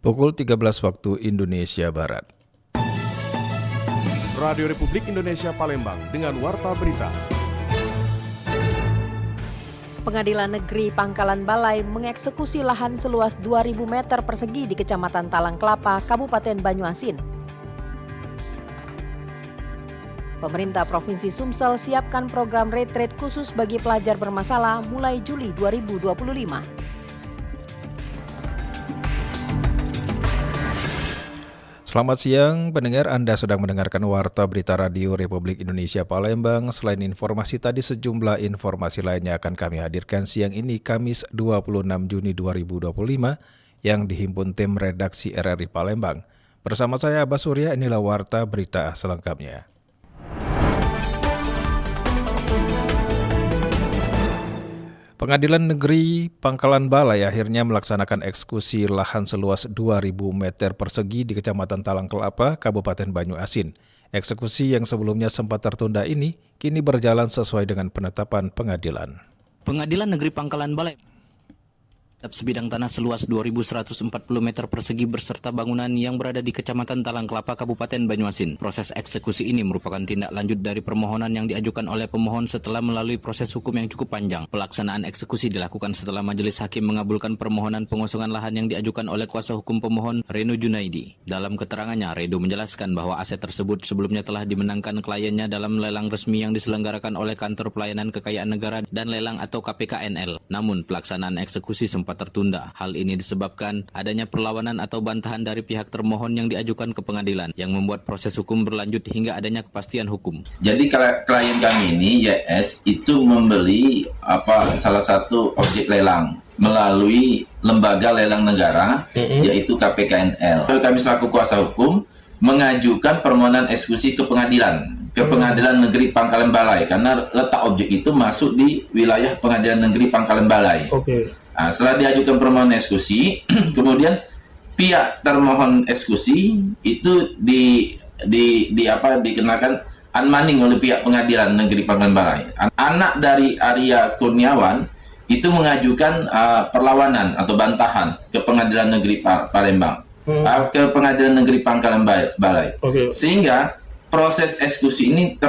pukul 13 waktu Indonesia Barat. Radio Republik Indonesia Palembang dengan Warta Berita. Pengadilan Negeri Pangkalan Balai mengeksekusi lahan seluas 2.000 meter persegi di Kecamatan Talang Kelapa, Kabupaten Banyuasin. Pemerintah Provinsi Sumsel siapkan program retreat khusus bagi pelajar bermasalah mulai Juli 2025. Selamat siang, pendengar. Anda sedang mendengarkan Warta Berita Radio Republik Indonesia Palembang. Selain informasi tadi, sejumlah informasi lainnya akan kami hadirkan siang ini, Kamis 26 Juni 2025, yang dihimpun tim redaksi RRI Palembang. Bersama saya, Abbas Surya, inilah Warta Berita selengkapnya. Pengadilan Negeri Pangkalan Balai akhirnya melaksanakan eksekusi lahan seluas 2.000 meter persegi di Kecamatan Talang Kelapa, Kabupaten Banyuasin. Eksekusi yang sebelumnya sempat tertunda ini kini berjalan sesuai dengan penetapan pengadilan. Pengadilan Negeri Pangkalan Balai sebidang tanah seluas 2.140 meter persegi beserta bangunan yang berada di Kecamatan Talang Kelapa, Kabupaten Banyuasin. Proses eksekusi ini merupakan tindak lanjut dari permohonan yang diajukan oleh pemohon setelah melalui proses hukum yang cukup panjang. Pelaksanaan eksekusi dilakukan setelah majelis hakim mengabulkan permohonan pengosongan lahan yang diajukan oleh kuasa hukum pemohon, Reno Junaidi. Dalam keterangannya, Redo menjelaskan bahwa aset tersebut sebelumnya telah dimenangkan kliennya dalam lelang resmi yang diselenggarakan oleh Kantor Pelayanan Kekayaan Negara dan Lelang atau KPKNL. Namun, pelaksanaan eksekusi sempat tertunda. Hal ini disebabkan adanya perlawanan atau bantahan dari pihak termohon yang diajukan ke pengadilan yang membuat proses hukum berlanjut hingga adanya kepastian hukum. Jadi klien kami ini YS itu membeli salah satu objek lelang melalui lembaga lelang negara yaitu KPKNL. Kami selaku kuasa hukum mengajukan permohonan eksekusi ke pengadilan Negeri Pangkalan Balai karena letak objek itu masuk di wilayah Pengadilan Negeri Pangkalan Balai. Nah, setelah diajukan permohonan eksekusi, kemudian pihak termohon eksekusi itu dikenakan unmanning oleh pihak Pengadilan Negeri Pangkalan Balai. Anak dari Arya Kurniawan itu mengajukan perlawanan atau bantahan ke Pengadilan Negeri Palembang, ke Pengadilan Negeri Pangkalan Balai. Sehingga proses eksekusi ini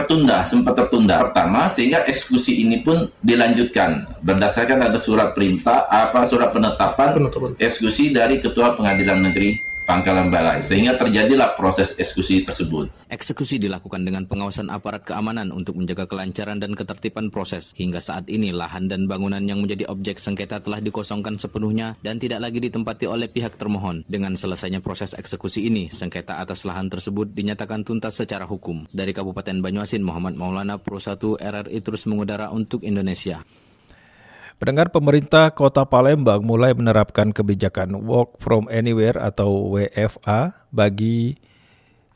sempat tertunda pertama, sehingga eksekusi ini pun dilanjutkan berdasarkan ada surat penetapan eksekusi dari Ketua Pengadilan Negeri Pangkalan Balai, sehingga terjadilah proses eksekusi tersebut. Eksekusi dilakukan dengan pengawasan aparat keamanan untuk menjaga kelancaran dan ketertiban proses. Hingga saat ini lahan dan bangunan yang menjadi objek sengketa telah dikosongkan sepenuhnya dan tidak lagi ditempati oleh pihak termohon. Dengan selesainya proses eksekusi ini, sengketa atas lahan tersebut dinyatakan tuntas secara hukum. Dari Kabupaten Banyuasin, Muhammad Maulana, Pro 1 RRI terus mengudara untuk Indonesia. Pendengar, pemerintah Kota Palembang mulai menerapkan kebijakan Work from Anywhere atau WFA bagi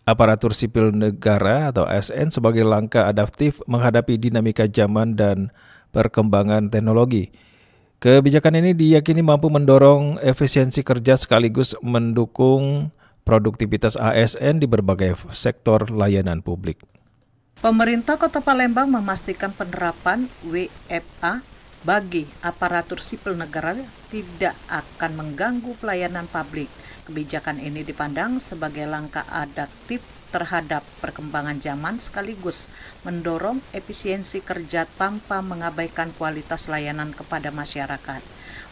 aparatur sipil negara atau ASN sebagai langkah adaptif menghadapi dinamika zaman dan perkembangan teknologi. Kebijakan ini diyakini mampu mendorong efisiensi kerja sekaligus mendukung produktivitas ASN di berbagai sektor layanan publik. Pemerintah Kota Palembang memastikan penerapan WFA bagi aparatur sipil negara tidak akan mengganggu pelayanan publik. Kebijakan ini dipandang sebagai langkah adaptif terhadap perkembangan zaman sekaligus mendorong efisiensi kerja tanpa mengabaikan kualitas layanan kepada masyarakat.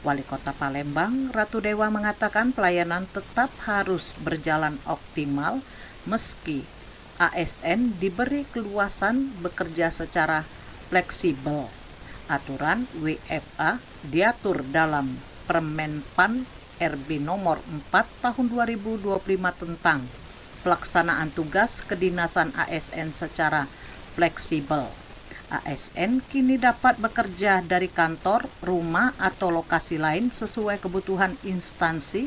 Wali Kota Palembang, Ratu Dewa, mengatakan pelayanan tetap harus berjalan optimal meski ASN diberi keluasan bekerja secara fleksibel. Aturan WFA diatur dalam Permenpan RB nomor 4 tahun 2025 tentang pelaksanaan tugas kedinasan ASN secara fleksibel. ASN kini dapat bekerja dari kantor, rumah, atau lokasi lain sesuai kebutuhan instansi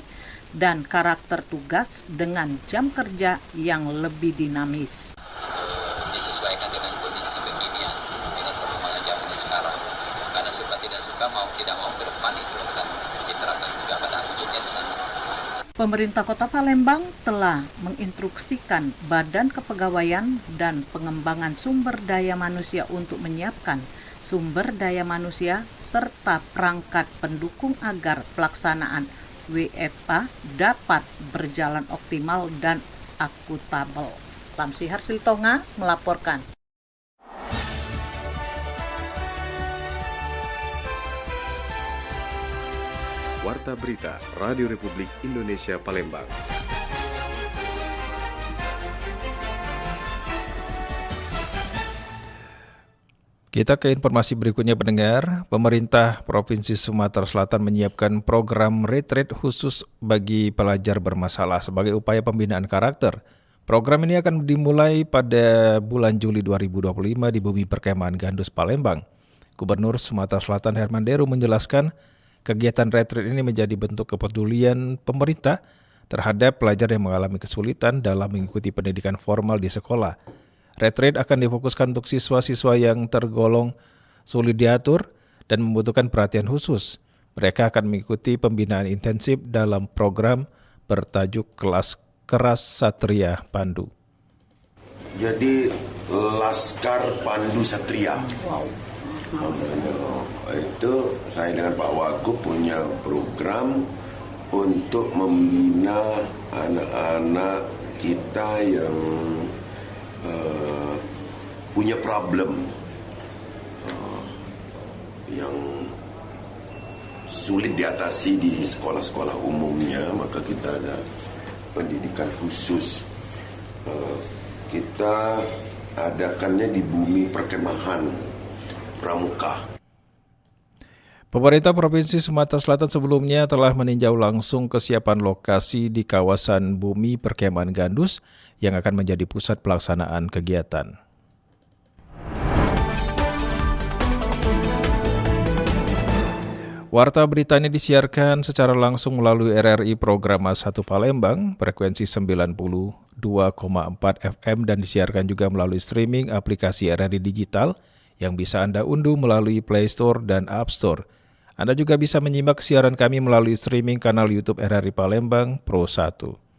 dan karakter tugas dengan jam kerja yang lebih dinamis. Disesuaikan dengan kondisi kekinian, dengan perkembangan zaman sekarang. Karena suka tidak suka, mau tidak mau ke depan itu akan diterapkan juga pada wujudnya di sana. Pemerintah Kota Palembang telah menginstruksikan Badan Kepegawaian dan Pengembangan Sumber Daya Manusia untuk menyiapkan sumber daya manusia serta perangkat pendukung agar pelaksanaan WFA dapat berjalan optimal dan akuntabel. Lamsihar Siltonga melaporkan. Warta Berita Radio Republik Indonesia Palembang. Kita ke informasi berikutnya pendengar. Pemerintah Provinsi Sumatera Selatan menyiapkan program retreat khusus bagi pelajar bermasalah sebagai upaya pembinaan karakter. Program ini akan dimulai pada bulan Juli 2025 di Bumi Perkemahan Gandus, Palembang. Gubernur Sumatera Selatan Herman Deru menjelaskan kegiatan retreat ini menjadi bentuk kepedulian pemerintah terhadap pelajar yang mengalami kesulitan dalam mengikuti pendidikan formal di sekolah. Retreat akan difokuskan untuk siswa-siswa yang tergolong sulit diatur dan membutuhkan perhatian khusus. Mereka akan mengikuti pembinaan intensif dalam program bertajuk Kelas Keras Satria Pandu. Jadi Laskar Pandu Satria. Itu saya dengan Pak Wagub punya program untuk membina anak-anak kita yang punya problem yang sulit diatasi di sekolah-sekolah umumnya, maka kita ada pendidikan khusus. Kita adakannya di Bumi Perkemahan Pramuka. Pemerintah Provinsi Sumatera Selatan sebelumnya telah meninjau langsung kesiapan lokasi di kawasan Bumi Perkemahan Gandus yang akan menjadi pusat pelaksanaan kegiatan. Warta berita ini disiarkan secara langsung melalui RRI Program 1 Palembang, frekuensi 92,4 FM dan disiarkan juga melalui streaming aplikasi RRI Digital yang bisa Anda unduh melalui Play Store dan App Store. Anda juga bisa menyimak siaran kami melalui streaming kanal YouTube RRI Palembang Pro 1.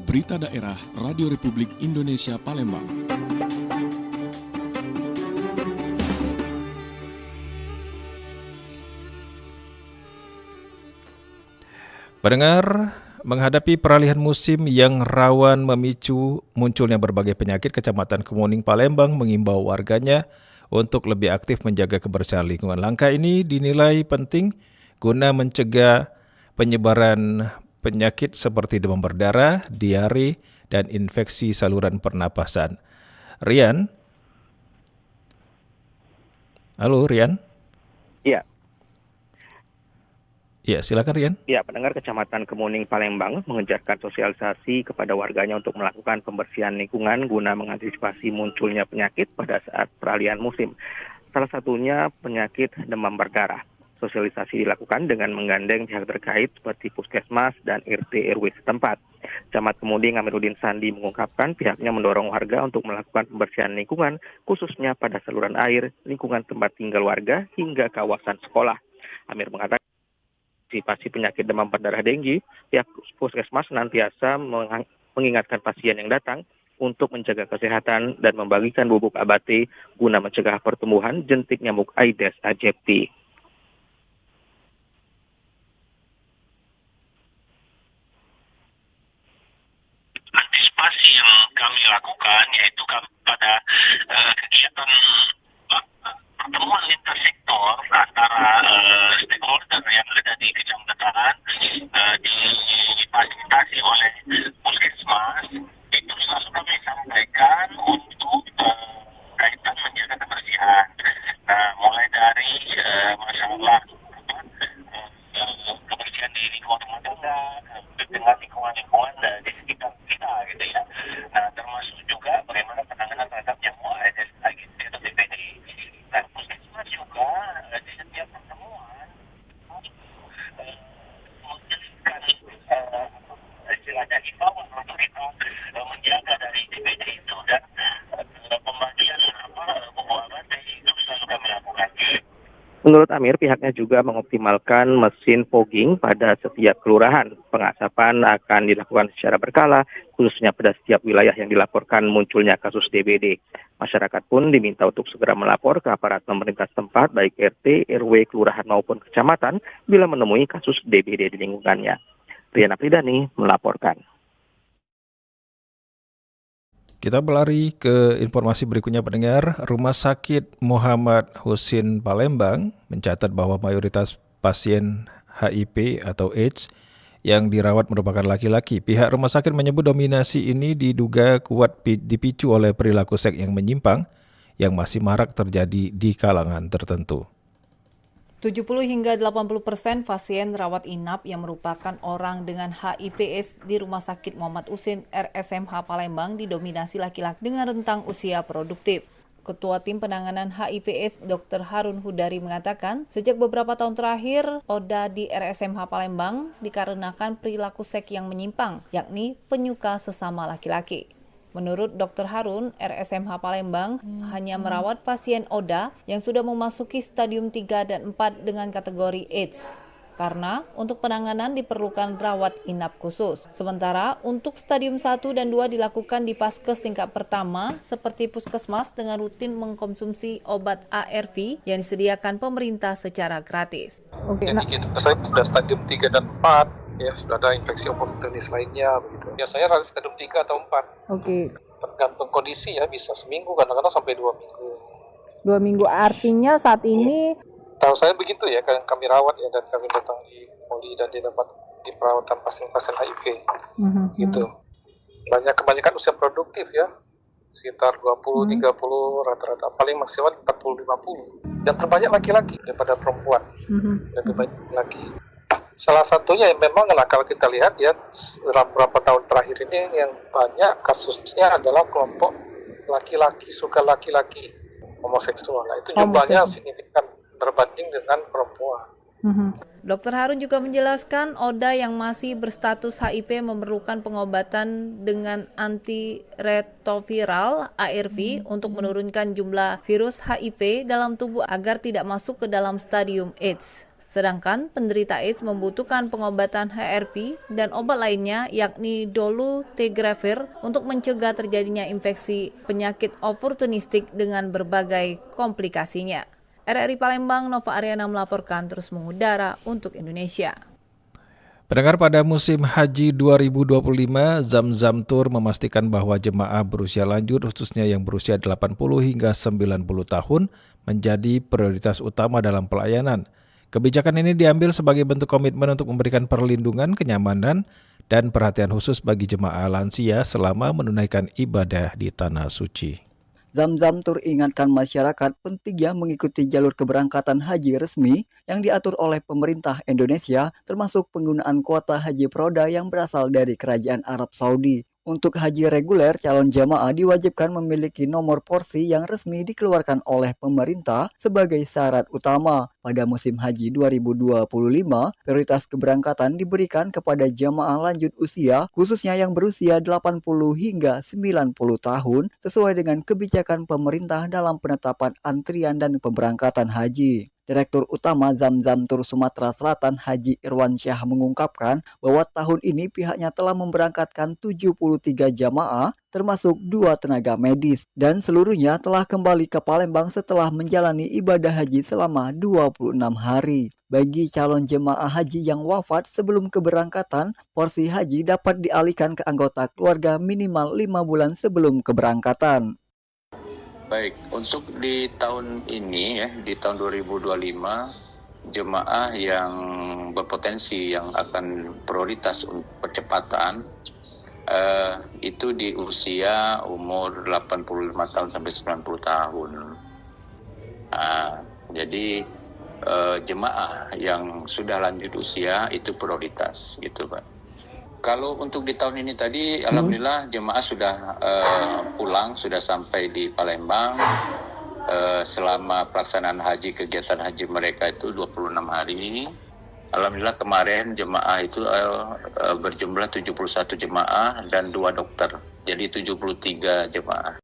Berita daerah Radio Republik Indonesia Palembang. Pendengar, menghadapi peralihan musim yang rawan memicu munculnya berbagai penyakit, Kecamatan Kemuning Palembang mengimbau warganya untuk lebih aktif menjaga kebersihan lingkungan. Langkah ini dinilai penting guna mencegah penyebaran penyakit seperti demam berdarah, diare, dan infeksi saluran pernapasan. Rian? Halo, Rian? Iya. Ya, silakan Rian. Ya, pendengar, Kecamatan Kemuning Palembang mengejarkan sosialisasi kepada warganya untuk melakukan pembersihan lingkungan guna mengantisipasi munculnya penyakit pada saat peralihan musim. Salah satunya penyakit demam berdarah. Sosialisasi dilakukan dengan menggandeng pihak terkait seperti Puskesmas dan RT RW setempat. Camat Kemuning Amiruddin Sandi mengungkapkan pihaknya mendorong warga untuk melakukan pembersihan lingkungan, khususnya pada saluran air, lingkungan tempat tinggal warga, hingga kawasan sekolah. Amir mengatakan antisipasi penyakit demam berdarah denggi, pihak Puskesmas senantiasa mengingatkan pasien yang datang untuk menjaga kesehatan dan membagikan bubuk ABT guna mencegah pertumbuhan jentik nyamuk Aedes aegypti. Antisipasi yang kami lakukan yaitu pada kegiatan pertemuan lintas sektor antara stakeholder yang ada di kecamatan difasilitasi oleh Puskesmas, itu selalu kami sampaikan untuk kaitan menjaga kebersihan. Mulai dari masalah kebersihan di lingkungan rumah tangga dengan lingkungan di sekitar kita gitu ya. Nah, termasuk juga bagaimana penanganan terhadap nyamuk Aedes aegypti atau DPD. Dan Puskesmas juga di setiap pertemuan menjelaskan Menurut Amir, pihaknya juga mengoptimalkan mesin fogging pada setiap kelurahan. Pengasapan akan dilakukan secara berkala, khususnya pada setiap wilayah yang dilaporkan munculnya kasus DBD. Masyarakat pun diminta untuk segera melapor ke aparat pemerintah setempat, baik RT, RW, kelurahan maupun kecamatan, bila menemui kasus DBD di lingkungannya. Riana Pridani melaporkan. Kita berlari ke informasi berikutnya pendengar. Rumah Sakit Muhammad Husin Palembang mencatat bahwa mayoritas pasien HIV atau AIDS yang dirawat merupakan laki-laki. Pihak rumah sakit menyebut dominasi ini diduga kuat dipicu oleh perilaku seks yang menyimpang yang masih marak terjadi di kalangan tertentu. 70 hingga 80% pasien rawat inap yang merupakan orang dengan HIV/AIDS di Rumah Sakit Muhammad Husin RSMH Palembang didominasi laki-laki dengan rentang usia produktif. Ketua Tim Penanganan HIV/AIDS Dr. Harun Hudari mengatakan, sejak beberapa tahun terakhir, ODA di RSMH Palembang dikarenakan perilaku seks yang menyimpang, yakni penyuka sesama laki-laki. Menurut Dr. Harun, RSMH Palembang hanya merawat pasien ODA yang sudah memasuki stadium 3 dan 4 dengan kategori AIDS. Karena untuk penanganan diperlukan rawat inap khusus. Sementara untuk stadium 1 dan 2 dilakukan di Paskes tingkat pertama seperti puskesmas dengan rutin mengkonsumsi obat ARV yang disediakan pemerintah secara gratis. Jadi saya sudah stadium 3 dan 4. Ya, sudah ada infeksi oportunis lainnya begitu. Biasanya harus stadium 3 atau 4. Tergantung kondisi ya, bisa seminggu, kadang-kadang sampai 2 minggu. 2 minggu artinya saat ini? Tahu saya begitu ya, kami rawat ya, dan kami datang di poli dan dia dapat di perawatan pasien-pasien HIV. Gitu. Kebanyakan usia produktif ya, sekitar 20-30 rata-rata, paling maksimal 40-50. Dan terbanyak laki-laki daripada perempuan. Lebih banyak laki. Salah satunya yang memang kalau kita lihat ya dalam beberapa tahun terakhir ini yang banyak kasusnya adalah kelompok laki-laki, suka laki-laki, homoseksual. Nah, itu jumlahnya signifikan berbanding dengan perempuan. Dr. Harun juga menjelaskan ODA yang masih berstatus HIV memerlukan pengobatan dengan antiretroviral ARV untuk menurunkan jumlah virus HIV dalam tubuh agar tidak masuk ke dalam stadium AIDS. Sedangkan penderita AIDS membutuhkan pengobatan HRV dan obat lainnya yakni dolutegravir untuk mencegah terjadinya infeksi penyakit oportunistik dengan berbagai komplikasinya. RRI Palembang, Nova Ariana melaporkan terus mengudara untuk Indonesia. Pendengar, pada musim haji 2025, Zamzam Tour memastikan bahwa jemaah berusia lanjut khususnya yang berusia 80 hingga 90 tahun menjadi prioritas utama dalam pelayanan. Kebijakan ini diambil sebagai bentuk komitmen untuk memberikan perlindungan, kenyamanan, dan perhatian khusus bagi jemaah lansia selama menunaikan ibadah di Tanah Suci. Zamzam Tour ingatkan masyarakat pentingnya mengikuti jalur keberangkatan haji resmi yang diatur oleh pemerintah Indonesia, termasuk penggunaan kuota haji Proda yang berasal dari Kerajaan Arab Saudi. Untuk haji reguler, calon jamaah diwajibkan memiliki nomor porsi yang resmi dikeluarkan oleh pemerintah sebagai syarat utama. Pada musim haji 2025, prioritas keberangkatan diberikan kepada jamaah lanjut usia, khususnya yang berusia 80 hingga 90 tahun, sesuai dengan kebijakan pemerintah dalam penetapan antrian dan pemberangkatan haji. Direktur Utama Zamzam Tour Sumatera Selatan Haji Irwan Syah mengungkapkan bahwa tahun ini pihaknya telah memberangkatkan 73 jamaah termasuk 2 tenaga medis dan seluruhnya telah kembali ke Palembang setelah menjalani ibadah haji selama 26 hari. Bagi calon jemaah haji yang wafat sebelum keberangkatan, porsi haji dapat dialihkan ke anggota keluarga minimal 5 bulan sebelum keberangkatan. Baik, untuk di tahun ini ya, di tahun 2025, jemaah yang berpotensi yang akan prioritas untuk percepatan itu di usia umur 85 tahun sampai 90 tahun. Jadi jemaah yang sudah lanjut usia itu prioritas gitu, Pak. Kalau untuk di tahun ini tadi, alhamdulillah jemaah sudah pulang, sudah sampai di Palembang. Selama pelaksanaan haji, kegiatan haji mereka itu 26 hari. Alhamdulillah kemarin jemaah itu berjumlah 71 jemaah dan 2 dokter, jadi 73 jemaah.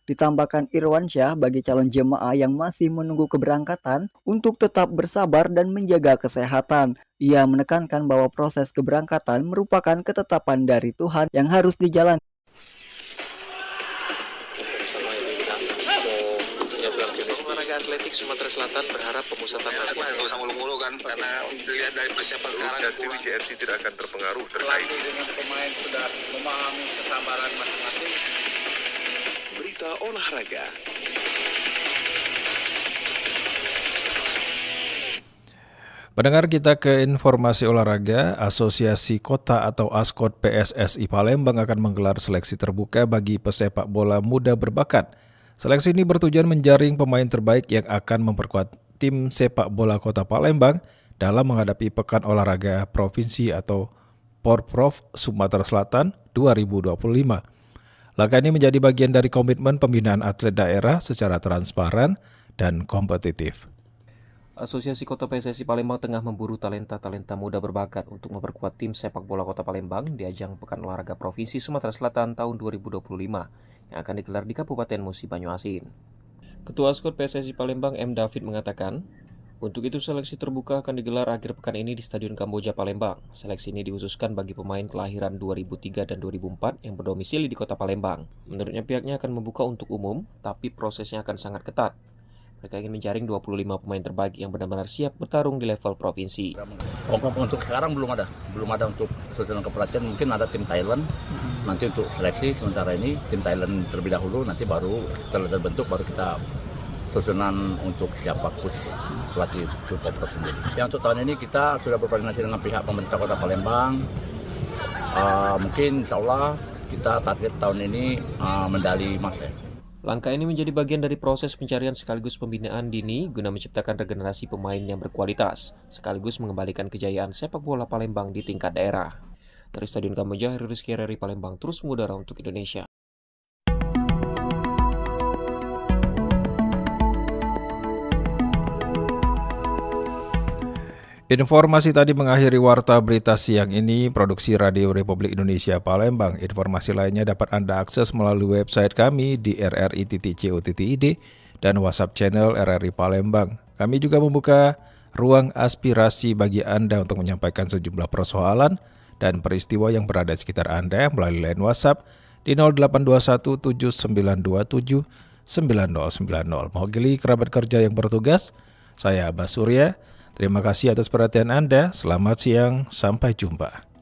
Ditambahkan Irwansyah bagi calon jemaah yang masih menunggu keberangkatan untuk tetap bersabar dan menjaga kesehatan. Ia menekankan bahwa proses keberangkatan merupakan ketetapan dari Tuhan yang harus dijalankan. Olahraga atletik Sumatera Selatan berharap pemusatan latihan nggak usah mulu-mulu kan, karena dilihat dari persiapan sekarang WJRC tidak akan terpengaruh terkait dengan pemain sudah memahami kesabaran masing-masing. Berita olahraga. Pendengar, kita ke informasi olahraga. Asosiasi Kota atau ASKOT PSSI Palembang akan menggelar seleksi terbuka bagi pesepak bola muda berbakat. Seleksi ini bertujuan menjaring pemain terbaik yang akan memperkuat tim sepak bola Kota Palembang dalam menghadapi Pekan Olahraga Provinsi atau Porprov Sumatera Selatan 2025. Langkah ini menjadi bagian dari komitmen pembinaan atlet daerah secara transparan dan kompetitif. Asosiasi Kota PSSI Palembang tengah memburu talenta-talenta muda berbakat untuk memperkuat tim sepak bola Kota Palembang di ajang Pekan Olahraga Provinsi Sumatera Selatan tahun 2025 yang akan digelar di Kabupaten Musi Banyuasin. Ketua ASKOT PSSI Palembang M. David mengatakan, untuk itu seleksi terbuka akan digelar akhir pekan ini di Stadion Kamboja Palembang. Seleksi ini dihususkan bagi pemain kelahiran 2003 dan 2004 yang berdomisili di Kota Palembang. Menurutnya pihaknya akan membuka untuk umum, tapi prosesnya akan sangat ketat. Mereka ingin menjaring 25 pemain terbaik yang benar-benar siap bertarung di level provinsi. Untuk sekarang belum ada untuk susunan kepelatihan. Mungkin ada tim Thailand. Nanti untuk seleksi sementara ini tim Thailand terlebih dahulu. Nanti baru setelah terbentuk baru kita susunan untuk siapa pus pelatih Porprov sendiri. Ya, untuk tahun ini kita sudah berkoordinasi dengan pihak pemerintah Kota Palembang. Mungkin insya Allah kita target tahun ini medali emas ya. Langkah ini menjadi bagian dari proses pencarian sekaligus pembinaan dini guna menciptakan regenerasi pemain yang berkualitas, sekaligus mengembalikan kejayaan sepak bola Palembang di tingkat daerah. Dari Stadion Kamboja, Rizky RRI Palembang terus mengudara untuk Indonesia. Informasi tadi mengakhiri warta berita siang ini, produksi Radio Republik Indonesia Palembang. Informasi lainnya dapat Anda akses melalui website kami di rri.co.id dan WhatsApp channel RRI Palembang. Kami juga membuka ruang aspirasi bagi Anda untuk menyampaikan sejumlah persoalan dan peristiwa yang berada di sekitar Anda melalui line WhatsApp di 0821 7927 9090. Mewakili kerabat kerja yang bertugas, saya Abbas Surya. Terima kasih atas perhatian Anda. Selamat siang, sampai jumpa.